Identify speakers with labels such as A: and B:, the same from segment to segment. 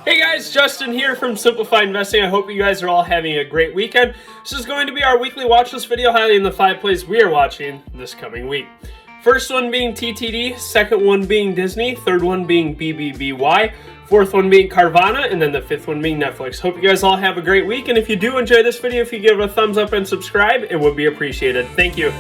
A: Hey guys, Justin here from Simplified Investing. I hope you guys are all having a great weekend. This is going to be our weekly watch list video highlighting the 5 plays we are watching this coming week. First one being TTD, second one being Disney, third one being BBBY, fourth one being Carvana, and then the fifth one being Netflix. Hope you guys all have a great week, and if you do enjoy this video, if you give it a thumbs up and subscribe, it would be appreciated. Thank you.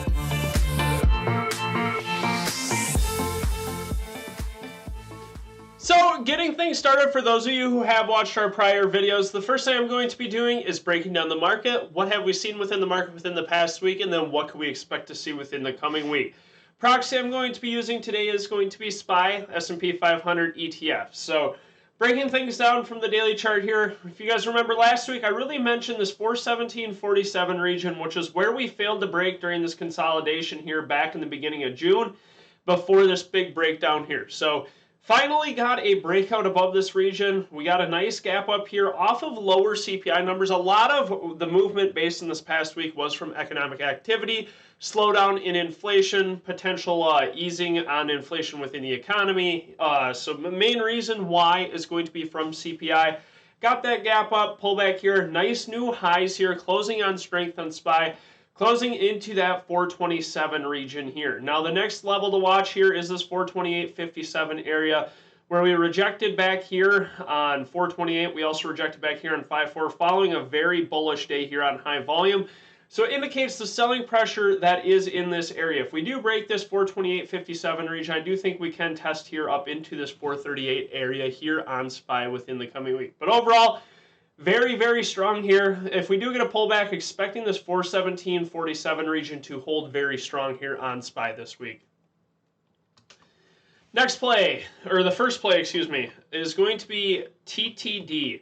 A: So, getting things started for those of you who have watched our prior videos, the first thing I'm going to be doing is breaking down the market. What have we seen within the market within the past week, and then what can we expect to see within the coming week? Proxy I'm going to be using today is going to be SPY, S&P 500 ETF. So, breaking things down from the daily chart here, if you guys remember last week, I really mentioned this 417.47 region, which is where we failed to break during this consolidation here back in the beginning of June, before this big breakdown here. So, finally got a breakout above this region. We got a nice gap up here off of lower CPI numbers. A lot of the movement based in this past week was from economic activity, slowdown in inflation, potential easing on inflation within the economy. So the main reason why is going to be from CPI. Got that gap up, pull back here, nice new highs here, closing on strength on SPY. Closing into that 427 region here. Now the next level to watch here is this 428.57 area where we rejected back here on 428. We also rejected back here on 5.4 following a very bullish day here on high volume. So it indicates the selling pressure that is in this area. If we do break this 428.57 region, I do think we can test here up into this 438 area here on SPY within the coming week. But overall, very, very strong here. If we do get a pullback, expecting this 417.47 region to hold very strong here on SPY this week. Next play, or the first play, excuse me, is going to be TTD.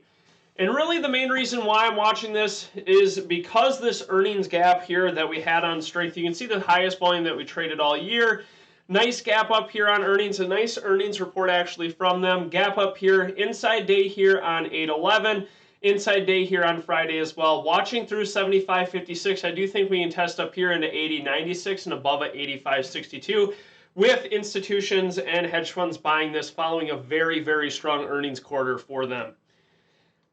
A: And really the main reason why I'm watching this is because this earnings gap here that we had on strength. You can see the highest volume that we traded all year. Nice gap up here on earnings, a nice earnings report actually from them. Gap up here, inside day here on 8/11. Inside day here on Friday as well. Watching through 75.56, I do think we can test up here into 80.96 and above at 85.62 with institutions and hedge funds buying this following a very, very strong earnings quarter for them.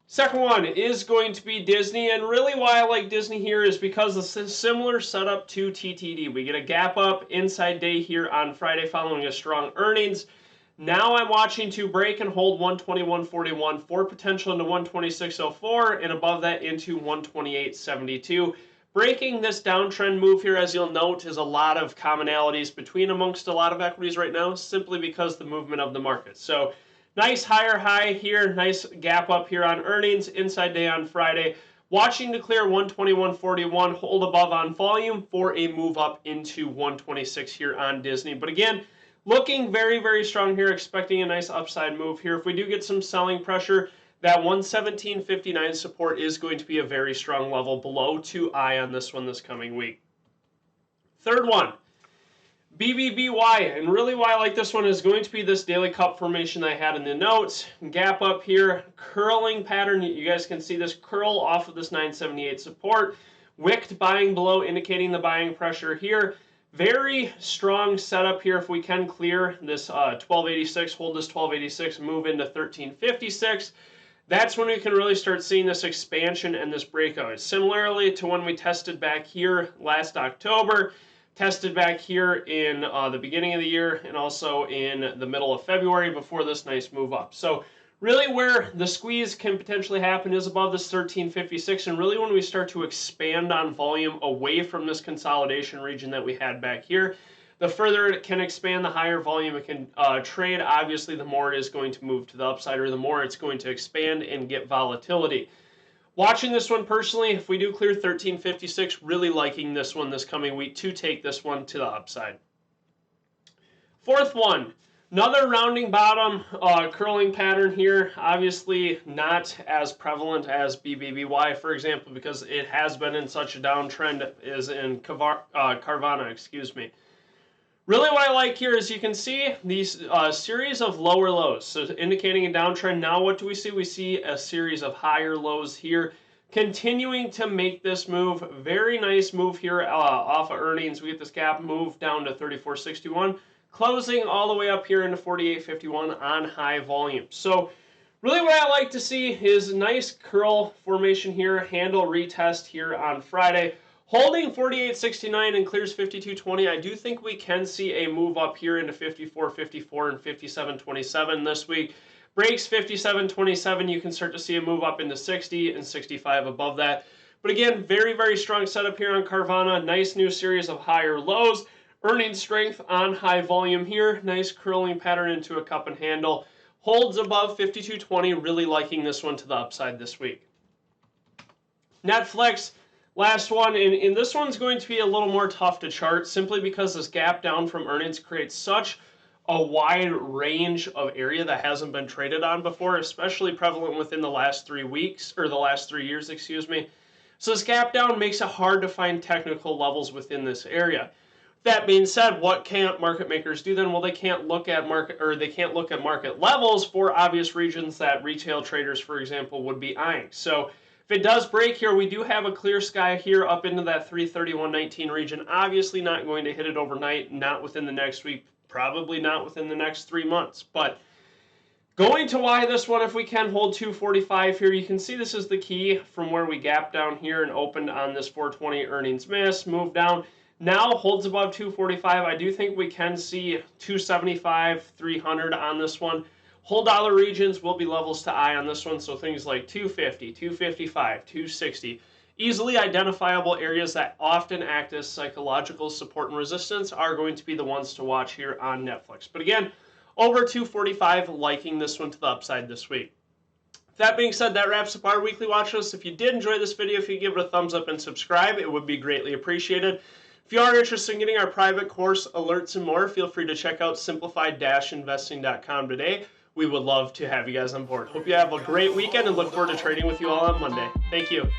A: Second one is going to be Disney, and really why I like Disney here is because it's a similar setup to TTD. We get a gap up inside day here on Friday following a strong earnings. Now I'm watching to break and hold 121.41 for potential into 126.04 and above that into 128.72. Breaking this downtrend move here, as you'll note, is a lot of commonalities between amongst a lot of equities right now, simply because the movement of the market. So nice higher high here, nice gap up here on earnings, inside day on Friday. Watching to clear 121.41, hold above on volume for a move up into 126 here on Disney. But again, looking very, very strong here, expecting a nice upside move here. If we do get some selling pressure, that 117.59 support is going to be a very strong level below 2i on this one this coming week. Third one, BBBY, and really why I like this one is going to be this daily cup formation I had in the notes. Gap up here, curling pattern. You guys can see this curl off of this 978 support. Wicked buying below, indicating the buying pressure here. Very strong setup here. If we can clear this 1286, hold this 1286, move into 1356, that's when we can really start seeing this expansion and this breakout. Similarly to when we tested back here last October, tested back here in the beginning of the year, and also in the middle of February before this nice move up. So really where the squeeze can potentially happen is above this 1356, and really when we start to expand on volume away from this consolidation region that we had back here. The further it can expand, the higher volume it can trade. Obviously, the more it is going to move to the upside, or the more it's going to expand and get volatility. Watching this one personally, if we do clear 1356, really liking this one this coming week to take this one to the upside. Fourth one, another rounding bottom curling pattern here. Obviously not as prevalent as BBBY, for example, because it has been in such a downtrend as in Carvana, excuse me. Really what I like here is you can see these series of lower lows, so indicating a downtrend. Now what do we see? We see a series of higher lows here, continuing to make this move. Very nice move here off of earnings. We get this gap move down to 34.61, closing all the way up here into 48.51 on high volume. So Really what I like to see is a nice curl formation here, handle retest here on Friday. Holding 48.69 and clears 52.20, I do think we can see a move up here into 54.54 and 57.27 this week. Breaks 57.27, you can start to see a move up into 60 and 65 above that. But again, very, very strong setup here on Carvana. Nice new series of higher lows. Earnings strength on high volume here. Nice curling pattern into a cup and handle. Holds above 52.20, really liking this one to the upside this week. NFLX, last one, and this one's going to be a little more tough to chart simply because this gap down from earnings creates such a wide range of area that hasn't been traded on before, especially prevalent within the last 3 weeks, or the last 3 years, excuse me. So this gap down makes it hard to find technical levels within this area. That being said, what can't market makers do then? Well, they can't look at market levels for obvious regions that retail traders, for example, would be eyeing. So if it does break here, we do have a clear sky here up into that 331.19 region. Obviously not going to hit it overnight, not within the next week, probably not within the next 3 months. But going to why this one, if we can hold 245 here, you can see this is the key from where we gapped down here and opened on this 420 earnings miss, move down. Now holds above 245. I do think we can see 275, 300 on this one. Whole dollar regions will be levels to eye on this one, so things like 250, 255, 260. Easily identifiable areas that often act as psychological support and resistance are going to be the ones to watch here on NFLX. But again, over 245, liking this one to the upside this week. That being said, that wraps up our weekly watch list. If you did enjoy this video, if you give it a thumbs up and subscribe, it would be greatly appreciated. If you are interested in getting our private course, alerts, and more, feel free to check out simplified-investing.com today. We would love to have you guys on board. Hope you have a great weekend and look forward to trading with you all on Monday. Thank you.